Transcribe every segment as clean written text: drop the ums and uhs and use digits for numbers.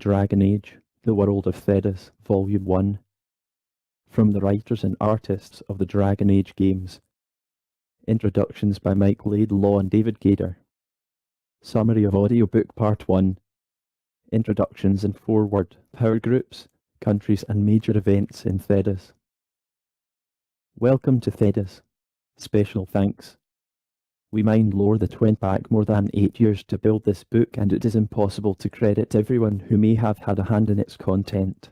Dragon Age, The World of Thedas Volume 1, from the writers and artists of the Dragon Age games. Introductions by Mike Laidlaw and David Gaider. Summary of Audiobook Part 1. Introductions and Foreword, Power Groups, Countries and Major Events in Thedas. Welcome to Thedas. Special thanks. We mined lore that went back more than 8 years to build this book, and it is impossible to credit everyone who may have had a hand in its content.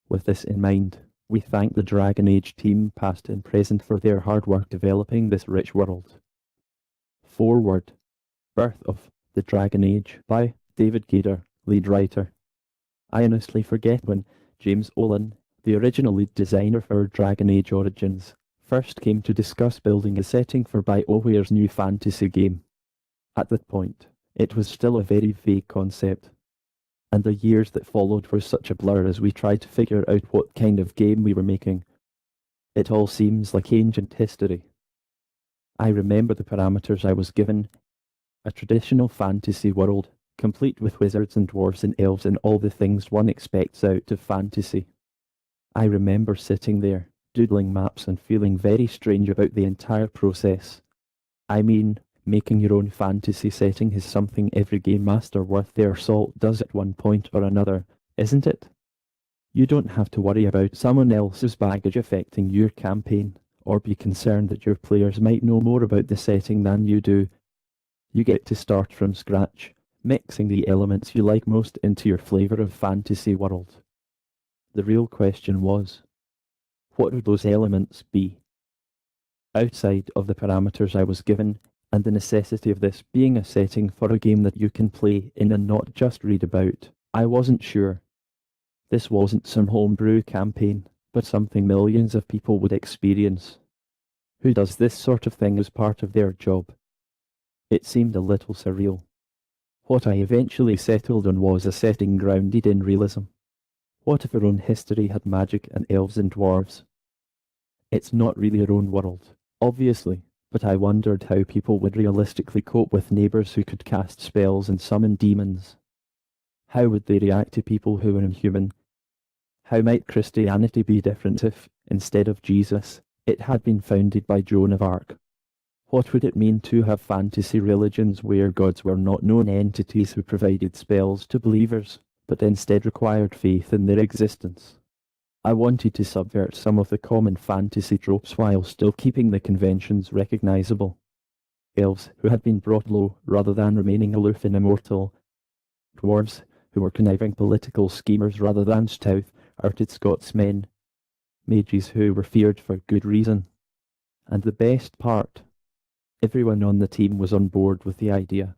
With this in mind, we thank the Dragon Age team, past and present, for their hard work developing this rich world. Foreword, Birth of the Dragon Age by David Gaider, lead writer. I honestly forget when James Olin, the original lead designer for Dragon Age Origins, first came to discuss building a setting for BioWare's new fantasy game. At that point, it was still a very vague concept, and the years that followed were such a blur as we tried to figure out what kind of game we were making. It all seems like ancient history. I remember the parameters I was given: a traditional fantasy world, complete with wizards and dwarves and elves and all the things one expects out of fantasy. I remember sitting there, doodling maps and feeling very strange about the entire process. I mean, making your own fantasy setting is something every game master worth their salt does at one point or another, isn't it? You don't have to worry about someone else's baggage affecting your campaign, or be concerned that your players might know more about the setting than you do. You get to start from scratch, mixing the elements you like most into your flavour of fantasy world. The real question was, what would those elements be? Outside of the parameters I was given, and the necessity of this being a setting for a game that you can play in and not just read about, I wasn't sure. This wasn't some homebrew campaign, but something millions of people would experience. Who does this sort of thing as part of their job? It seemed a little surreal. What I eventually settled on was a setting grounded in realism. What if our own history had magic and elves and dwarves? It's not really our own world, obviously, but I wondered how people would realistically cope with neighbours who could cast spells and summon demons. How would they react to people who were inhuman? How might Christianity be different if, instead of Jesus, it had been founded by Joan of Arc? What would it mean to have fantasy religions where gods were not known entities who provided spells to believers, but instead required faith in their existence? I wanted to subvert some of the common fantasy tropes while still keeping the conventions recognisable. Elves who had been brought low rather than remaining aloof and immortal. Dwarves who were conniving political schemers rather than stout-hearted Scotsmen. Mages who were feared for good reason. And the best part, everyone on the team was on board with the idea.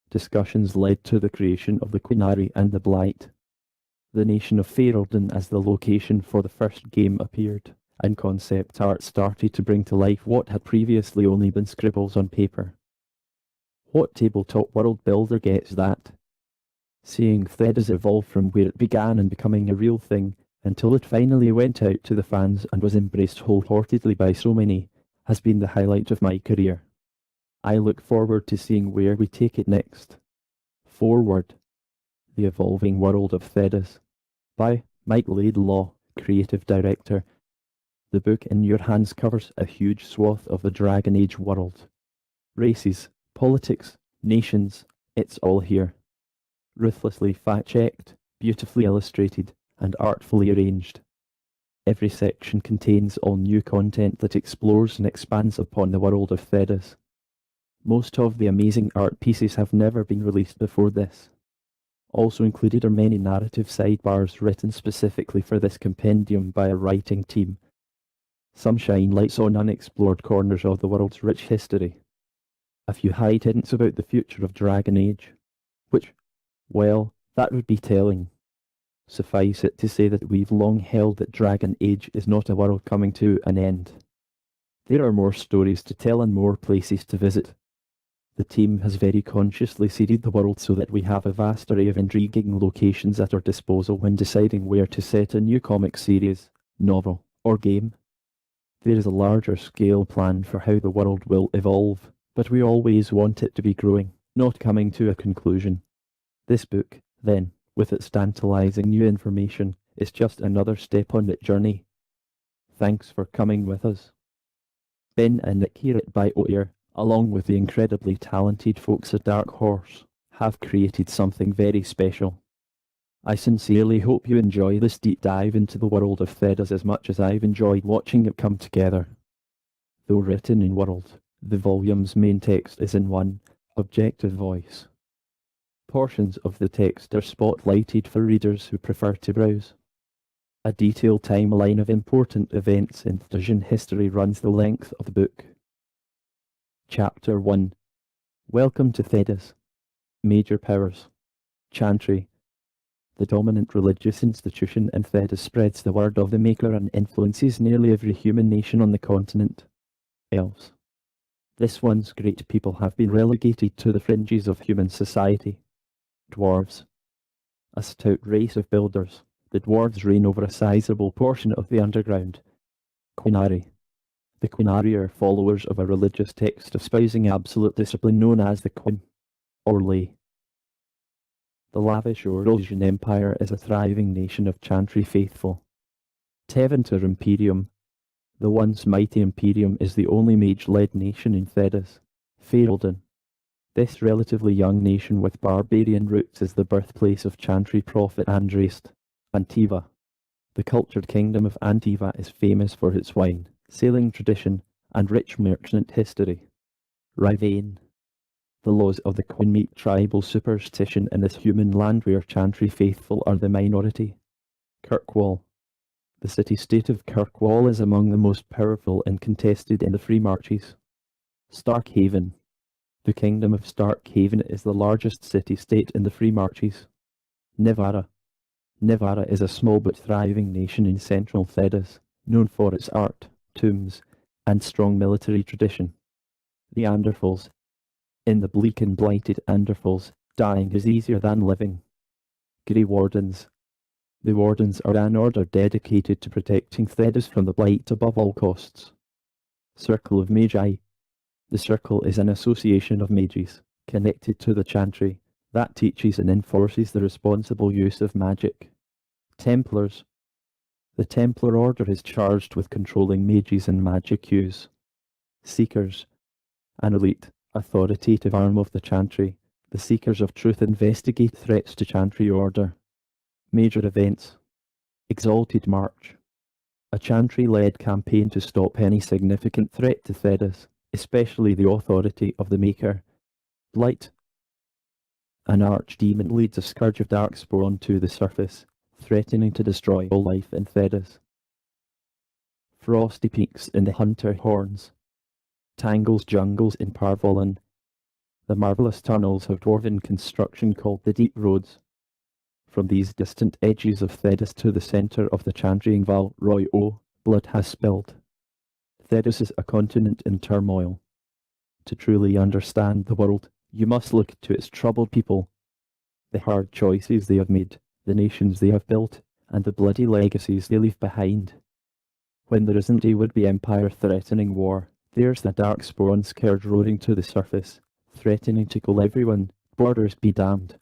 Discussions led to the creation of the Quinari and the Blight. The nation of Faerlden as the location for the first game appeared, and concept art started to bring to life what had previously only been scribbles on paper. What tabletop world builder gets that? Seeing Thedas evolve from where it began and becoming a real thing, until it finally went out to the fans and was embraced wholeheartedly by so many, has been the highlight of my career. I look forward to seeing where we take it next. Foreword, The Evolving World of Thedas, by Mike Laidlaw, Creative Director. The book in your hands covers a huge swath of the Dragon Age world. Races, politics, nations, it's all here. Ruthlessly fact-checked, beautifully illustrated, and artfully arranged. Every section contains all new content that explores and expands upon the world of Thedas. Most of the amazing art pieces have never been released before this. Also included are many narrative sidebars written specifically for this compendium by a writing team. Some shine lights on unexplored corners of the world's rich history. A few hide hints about the future of Dragon Age, which, well, that would be telling. Suffice it to say that we've long held that Dragon Age is not a world coming to an end. There are more stories to tell and more places to visit. The team has very consciously seeded the world so that we have a vast array of intriguing locations at our disposal when deciding where to set a new comic series, novel, or game. There is a larger scale plan for how the world will evolve, but we always want it to be growing, not coming to a conclusion. This book, then, with its tantalizing new information, is just another step on that journey. Thanks for coming with us. Ben and Nick here at BioWare, along with the incredibly talented folks at Dark Horse, have created something very special. I sincerely hope you enjoy this deep dive into the world of Thedas as much as I've enjoyed watching it come together. Though written in World, the volume's main text is in one objective voice. Portions of the text are spotlighted for readers who prefer to browse. A detailed timeline of important events in Thedasian history runs the length of the book. Chapter 1. Welcome to Thedas. Major powers. Chantry. The dominant religious institution in Thedas spreads the word of the Maker and influences nearly every human nation on the continent. Elves. This once great people have been relegated to the fringes of human society. Dwarves. A stout race of builders, the dwarves reign over a sizable portion of the underground. Quinari. The Quinari are followers of a religious text espousing absolute discipline known as the Quin, or lay. The lavish Eurasian Empire is a thriving nation of Chantry faithful. Tevinter Imperium. The once mighty Imperium is the only mage-led nation in Thedas. Ferelden. This relatively young nation with barbarian roots is the birthplace of Chantry prophet Andraste. Antiva. The cultured kingdom of Antiva is famous for its wine, sailing tradition, and rich merchant history. Rivane. The laws of the Quin meet tribal superstition in this human land where Chantry faithful are the minority. Kirkwall. The city-state of Kirkwall is among the most powerful and contested in the Free Marches. Starkhaven. The kingdom of Starkhaven is the largest city-state in the Free Marches. Nevara. Nevara is a small but thriving nation in central Thedas, known for its art, tombs, and strong military tradition. The Anderfalls. In the bleak and blighted Anderfalls, dying is easier than living. Grey Wardens. The Wardens are an order dedicated to protecting Thedas from the blight above all costs. Circle of Magi. The Circle is an association of mages, connected to the Chantry, that teaches and enforces the responsible use of magic. Templars. The Templar Order is charged with controlling mages and magic use. Seekers. An elite, authoritative arm of the Chantry, the Seekers of Truth investigate threats to Chantry Order. Major events. Exalted March. A Chantry-led campaign to stop any significant threat to Thedas, especially the authority of the Maker. Blight. An archdemon leads a scourge of darkspawn to the surface, threatening to destroy all life in Thedas. Frosty peaks in the Hunter Horns. Tangles jungles in Parvolan. The marvellous tunnels of dwarven construction called the Deep Roads. From these distant edges of Thedas to the centre of the Chandrian Val Roy O, blood has spilled. Thedas is a continent in turmoil. To truly understand the world, you must look to its troubled people, the hard choices they have made, the nations they have built, and the bloody legacies they leave behind. When there isn't a would-be empire threatening war, there's the darkspawn scourge roaring to the surface, threatening to kill everyone, borders be damned.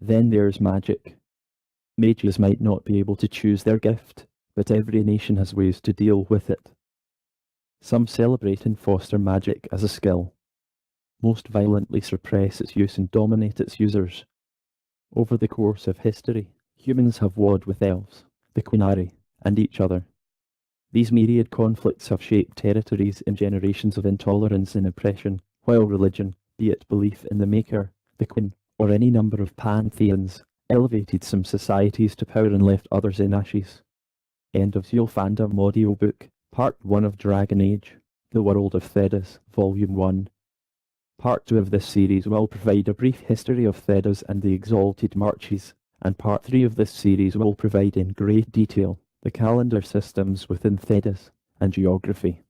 Then there's magic. Mages might not be able to choose their gift, but every nation has ways to deal with it. Some celebrate and foster magic as a skill. Most violently suppress its use and dominate its users. Over the course of history, humans have warred with elves, the Quinari, and each other. These myriad conflicts have shaped territories and generations of intolerance and oppression, while religion, be it belief in the Maker, the Quin, or any number of pantheons, elevated some societies to power and left others in ashes. End of ZuleFandom Audiobook, Part 1 of Dragon Age, The World of Thedas, Volume 1. Part 2 of this series will provide a brief history of Thedas and the Exalted Marches, and Part 3 of this series will provide in great detail the calendar systems within Thedas and geography.